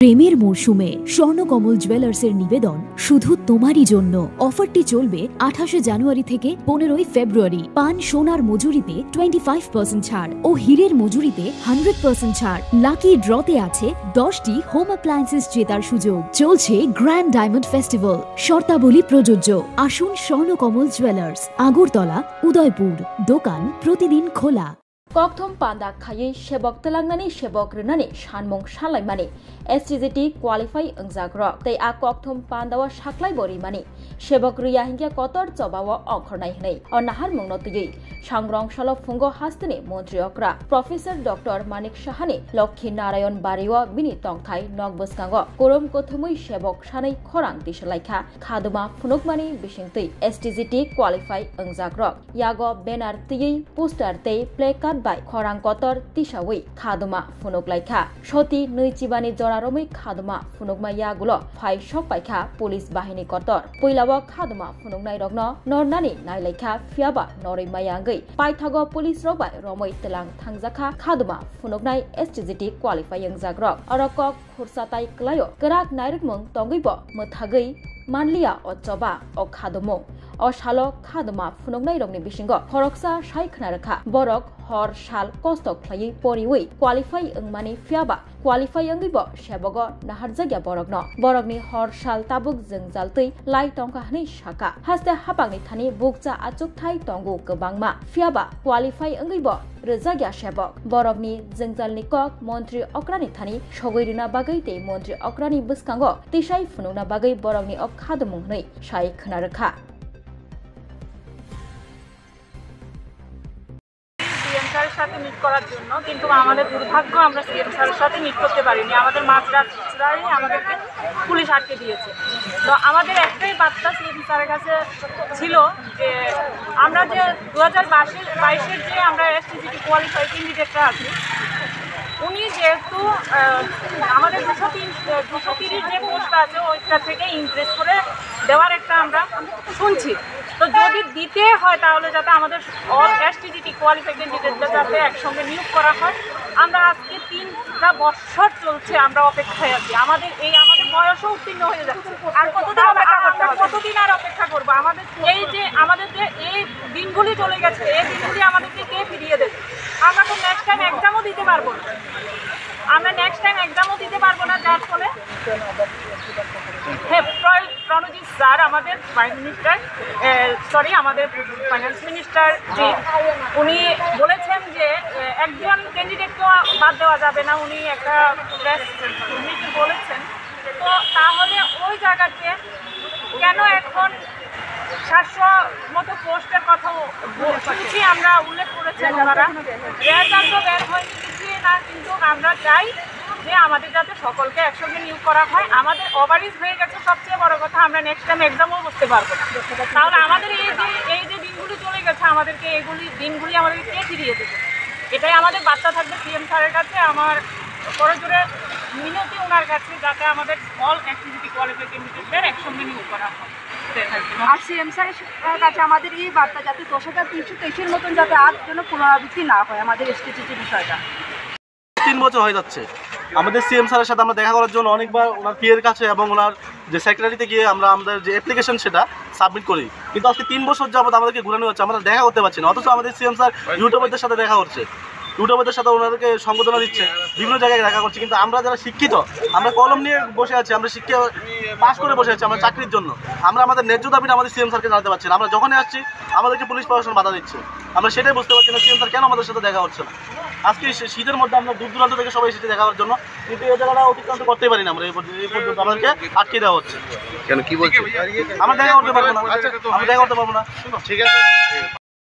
প্রেমের মরশুমে স্বর্ণকমল জুয়েলার্সের নিবেদন শুধু তোমারই জন্য। অফারটি চলবে 28 জানুয়ারি থেকে 15 ফেব্রুয়ারি। পান সোনার মজুরিতে 25% ছাড় ও হীরের মজুরিতে 100% ছাড়। লাকি ড্রতে আছে 10টি হোম অ্যাপ্লায়েন্সেস জেতার সুযোগ। চলছে গ্র্যান্ড ডায়মন্ড ফেস্টিভ্যাল। শর্তাবলী প্রযোজ্য। আসুন স্বর্ণকমল জুয়েলার্স, আগরতলা, উদয়পুর। দোকান প্রতিদিন খোলা। कक्थम पान्दा खायै सेबक तेलांगानी सेबक रनानी सानमं सालायमानी एसटीजीटी क्वालिफाई अंजाग्र तै आ कक्थम पान्दावा साख्लाय बरिमानी सेबक रिया हिंगिया कतर चबावा अंखरनाय हनै और नाहार मंगनतियै सांग्रं सल फुंगो हास्तनि मन्त्री अक्रा प्रोफेसर डॉक्टर मानिक साहानी लक्ष्मी नारायण बारिवा बिनि तंथाय नगबसकांग कोरम कथमै सेबक सानै खरां दिसलायखा खादुमा फुनुकमानी बिसिंतै एसटीजीटी क्वालिफाई अंजाग्र यागो बेनार तियै पोस्टार तै प्लेकार्ड बाय खरां कतर तिसावै खादुमा फुनुकलायखा सती नैचिबानि जरारमै खादुमा फुनुकमा यागुलो फाइ सकपायखा पुलिस बाहिनी कतर पैलाव खादुमा फुनुकनाय रग्न नरनानि नायलायखा फियाबा नरैमायांगै पाइथागो पुलिस रबाय रमै तेलां थांजाखा खादुमा फुनुकनाय एसटीजीटी क्वालिफाइं जाग्रक अरकक खुरसाताय क्लायो गराक नायरकमं तंगैबो मोथागै मानलिया अचबा अ खादुमो अ सालो खादुमा फुनुकनाय रगनि बिसिंगो खरकसा सायखना रखा बरक हर साल कस्त ख्लायै परिवै क्वालिफाइ अंगमानि फियाबा क्वालिफाइ अंगैबो सेबगो नाहारजाग्या बरगनि हर साल ताबुक जोंजालतै लाई टंका हनै साका हास्ते हापांनि थानि बुकचा आचुकथाय तंगु गोबांमा फियाबा क्वालिफाइ अंगैबो रोजाग्या सेबक बरगनि जोंजालनि कक मन्त्री अक्रानि थानि सगैरिना बागै ते मन्त्री अक्रानि बसकांगो तिसाय फुनुना बागै बरगनि अखादमुंनै साय खोनारखा সাথে মিট করার জন্য, কিন্তু আমাদের দুর্ভাগ্য আমরা সিএম স্যারের সাথে মিট করতে পারিনি। আমাদের মাঝরাত্রে আমাদেরকে পুলিশ আটকে দিয়েছে। তো আমাদের একটাই বার্তা সিএম স্যারের কাছে ছিল যে আমরা যে 2022-এর যে আমরা এসটিজিটি কোয়ালিফাই ক্যান্ডিডেটরা আছি, উনি যেহেতু আমাদের 230 যে পোস্টটা আছে ওইটা থেকে ইনক্রিজ করে দেওয়ার একটা আমরা শুনছি। তো যদি দিতে হয় তাহলে যাতে আমাদের অল এসটিজিটি কোয়ালিফাই ক্যান্ডিডেটদের যাতে একসঙ্গে নিয়োগ করা হয়। আমরা আজকে 3টা বছর চলছে আমরা অপেক্ষায় আছি। আমাদের বয়সও উত্তীর্ণ হয়ে যাচ্ছে। আর কতদিন আর অপেক্ষা করবো? আমাদের যে এই দিনগুলি চলে গেছে, এই দিনগুলি আমাদেরকে কে ফিরিয়ে দেবে? আমরা তো নেক্সট টাইম এক্সামও দিতে পারবো না। যার ফলে প্রণজিৎ স্যার আমাদের আমাদের ফাইন্যান্স মিনিস্টার জি উনি বলেছেন যে একজন ক্যান্ডিডেটকেও বাদ দেওয়া যাবে না। উনি একটা প্রেস মিটে বলেছেন। তো তাহলে ওই জায়গাতে কেন এখন 700 মতো পোস্টের কথা শুনছি, আমরা উল্লেখ করেছেন ওনারা। রেজাল্ট তো বের হয়নি কিছুই না, কিন্তু আমরা চাই যে আমাদের যাতে সকলকে একসঙ্গে নিয়োগ করা হয়। আমাদের ওভারেজ হয়ে গেছে, সবচেয়ে বড় কথা আমরা নেক্সট টাইম এক্সামও বসতে পারবো না। তাহলে আমাদের এই যে দিনগুলি চলে গেছে, আমাদেরকে দিনগুলি আমাদেরকে কে ফিরিয়ে দেবে? এটাই আমাদের বার্তা থাকবে সিএম স্যারের কাছে। আমার করজোরে মিনতি ওনার কাছে যাতে আমাদের অল এসটিজিটি কোয়ালিফাই ক্যান্ডিডেটদের একসঙ্গে নিয়োগ করা হয়। আর সিএম স্যারের কাছে আমাদের এই বার্তা যাতে 10,323-এর মতন যাতে আর যেন পুনরাবৃত্তি না হয় আমাদের এসটিজিটি বিষয়টা। 3 বছর হয়ে যাচ্ছে আমাদের সিএম স্যারের সাথে আমরা দেখা করার জন্য অনেকবার ওনার পিএর কাছে এবং ওনার যে সেক্রেটারিতে গিয়ে আমরা আমাদের যে অ্যাপ্লিকেশন সেটা সাবমিট করি, কিন্তু আজকে 3 বছর যাবত আমাদেরকে ঘুরানো হচ্ছে, আমরা দেখা করতে পারছি না। অথচ আমাদের সিএম স্যার ইউটিউবারদের সাথে দেখা করছে, ইউটিউবারদের সাথে ওনাদেরকে সংবর্ধনা দিচ্ছে, বিভিন্ন জায়গায় দেখা করছে। কিন্তু আমরা যারা শিক্ষিত, আমরা কলম নিয়ে বসে আছি, আমরা শিক্ষা পাস করে বসে আছি আমরা চাকরির জন্য, আমরা আমাদের ন্যায্য দাবিটা আমাদের সিএম স্যারকে জানাতে পারছি না। আমরা যখনই আসছি আমাদেরকে পুলিশ প্রশাসন বাধা দিচ্ছে। আমরা সেটাই বুঝতে পারছি না সিএম স্যার কেন আমাদের সাথে দেখা হচ্ছে না। আজকে শীতের মধ্যে আমরা দূর দূরান্ত থেকে সবাই এসেছি দেখা করার জন্য, কিন্তু এই জায়গাটা অতিক্রান্ত করতেই পারি না। আমরা এই পর্যন্ত আমাদেরকে আটকে দেওয়া হচ্ছে। কেন, কি বলছি? আমরা দেখা করতে পারবো না, আমরা দেখা করতে পারবো না। ঠিক আছে,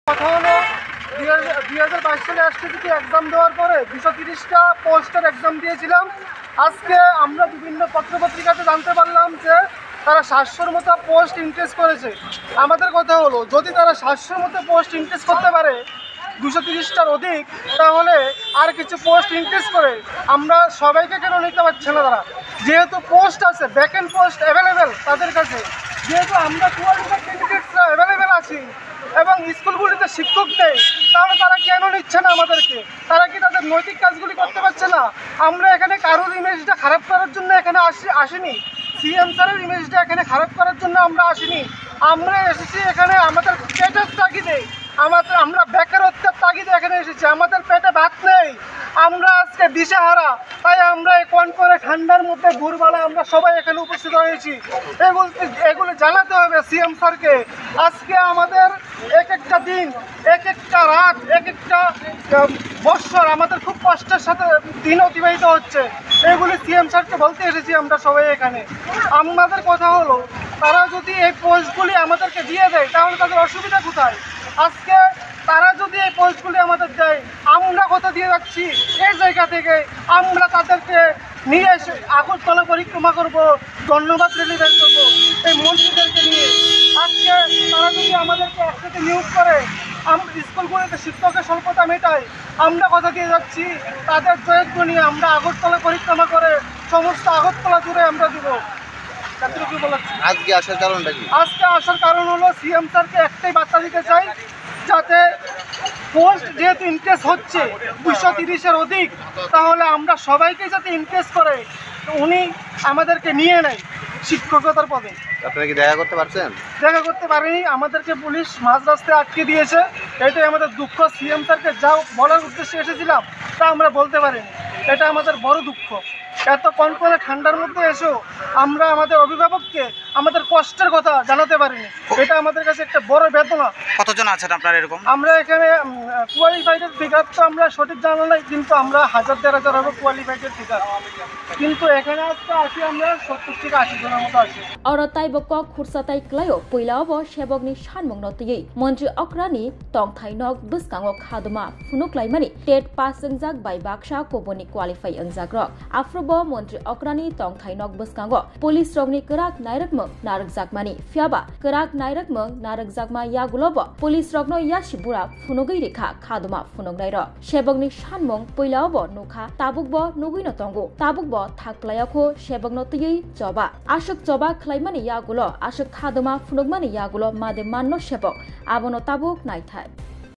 কথা হলো 2022 সালে এসটিজিটি এক্সাম দেওয়ার পরে 230টা পোস্টের এক্সাম দিয়েছিলাম। আজকে আমরা বিভিন্ন পত্রপত্রিকাতে জানতে পারলাম যে তারা 700-র মতো পোস্ট ইনক্রিজ করেছে। আমাদের কথা হলো যদি তারা 700-র মতো পোস্ট ইনক্রিজ করতে পারে 230টার অধিক, তাহলে আর কিছু পোস্ট ইনক্রিজ করে আমরা সবাইকে কেন নিতে পারছে না? তারা যেহেতু পোস্ট আছে, ভ্যাকেন্ট পোস্ট অ্যাভেলেবেল তাদের কাছে, যেহেতু আমরা কোয়ালিফাইড ক্যান্ডিডেটসরা অ্যাভেলেবেল আছি, এবং স্কুলগুলিতে শিক্ষক নেই, তাহলে তারা কেন নিচ্ছে না আমাদেরকে? তারা কি তাদের নৈতিক কাজগুলি করতে পারছে না? আমরা এখানে কারোর ইমেজটা খারাপ করার জন্য এখানে আসিনি। সিএম স্যারের ইমেজটা এখানে খারাপ করার জন্য আমরা আসিনি। আমরা এসেছি এখানে আমাদের পেটের তাগিদে, আমরা বেকারত্বের তাগিদে এখানে এসেছি। আমাদের পেটে ভাত নেই, আমরা আজকে দিশেহারা, তাই আমরা এই কনকনে ঠান্ডার মধ্যে ভোরবেলা আমরা সবাই এখানে উপস্থিত হয়েছি। এগুলো জানাতে হবে সিএম স্যারকে। আজকে আমাদের এক একটা দিন, এক একটা রাত, এক একটা বৎসর আমাদের খুব কষ্টের সাথে দিন অতিবাহিত হচ্ছে। এগুলি সিএম স্যারকে বলতে এসেছি আমরা সবাই এখানে। আমাদের কথা হলো, তারা যদি এই পোস্টগুলি আমাদেরকে দিয়ে দেয় তাহলে তাদের অসুবিধা কোথায়? আজকে তারা যদি এই পোস্টগুলি আমাদের দেয়, আমরা কথা দিয়ে যাচ্ছি এই জায়গা থেকে আমরা তাদেরকে নিয়ে এসে আগরতলা পরিক্রমা করব, ধন্যবাদ র্যালি বের করবো এই মন্ত্রীদেরকে নিয়ে। আজকে তারা যদি আমাদেরকে একসাথে নিয়োগ করে, স্কুলগুলিতে শিক্ষকের স্বল্পতা মেটায়, আমরা কথা দিয়ে যাচ্ছি তাদের জয়ধ্ব নিয়ে আমরা আগরতলা পরিক্রমা করে সমস্ত আগরতলা জুড়ে আমরা দিব। আজকে আসার কারণটা কি? আজকে আসার কারণ হলো সিএম স্যারকে একটাই বার্তা দিতে চাই, যাতে পোস্ট যেহেতু ইনক্রিজ হচ্ছে 230-এর অধিক, তাহলে আমরা সবাইকে যাতে ইনক্রিজ করে উনি আমাদেরকে নিয়ে নেয় শিক্ষকতার পদে। আপনারা কি দেখা করতে পারছেন? দেখা করতে পারিনি, আমাদেরকে পুলিশ মাঝ রাস্তায় আটকে দিয়েছে। এটাই আমাদের দুঃখ। সিএম স্যারকে যা বলার উদ্দেশ্যে এসেছিলাম তা আমরা বলতে পারিনি, এটা আমাদের বড় দুঃখ। এত কনকনে ঠান্ডার মধ্যে এসেও আমরা আমাদের অভিভাবককে আমাদের কষ্টের কথা জানাতে পারিনি, এটা আমাদের কাছে একটা বড় বেদনা। কতজন আছেন আপনারা এরকম? আমরা এখানে কোয়ালিফাইডের ফিগার তো আমরা সঠিক জানা নাই, কিন্তু আমরা 1000-1500 হবে কোয়ালিফাইডের ফিগার। কিন্তু এখানে আজকে আসি আমরা 70 থেকে 80 জনের মতো আছি। অরতাই বক খুরসাতাই ক্লায়ো পৈলাব সেবকনি সানমং নতিयै মন্ত্রী অক্রানি টংথাই নক বসকাंगो खादमा फुनुक्लाइमानि टेट पास अंजाक बाय बाक्सा कोबनि क्वालिफाइ अंजाक रक आफ्रोब मन्त्री अक्रानि टंथाइ नक बसकांगो पुलिस रगनि कराक नायरकमं नारकजाकमानि फियाबा कराक नायरकमं नारकजाकमा यागुलब पुलिस रगनो यासिबुरा फुनुगै रेखा खादमा फुनुगनाय र सेबकनि सानमं पৈलाब नुखा ताबुकब नुगैनो तंगो ताबुकब थाक्लायाखो सेबकनो तयै जबा आशक जबा ख्लाइमानि यागुलो आशक खादमा फुनुगमानि यागुलो मादे माननो सेबक आबनो ताबुक नायथाय।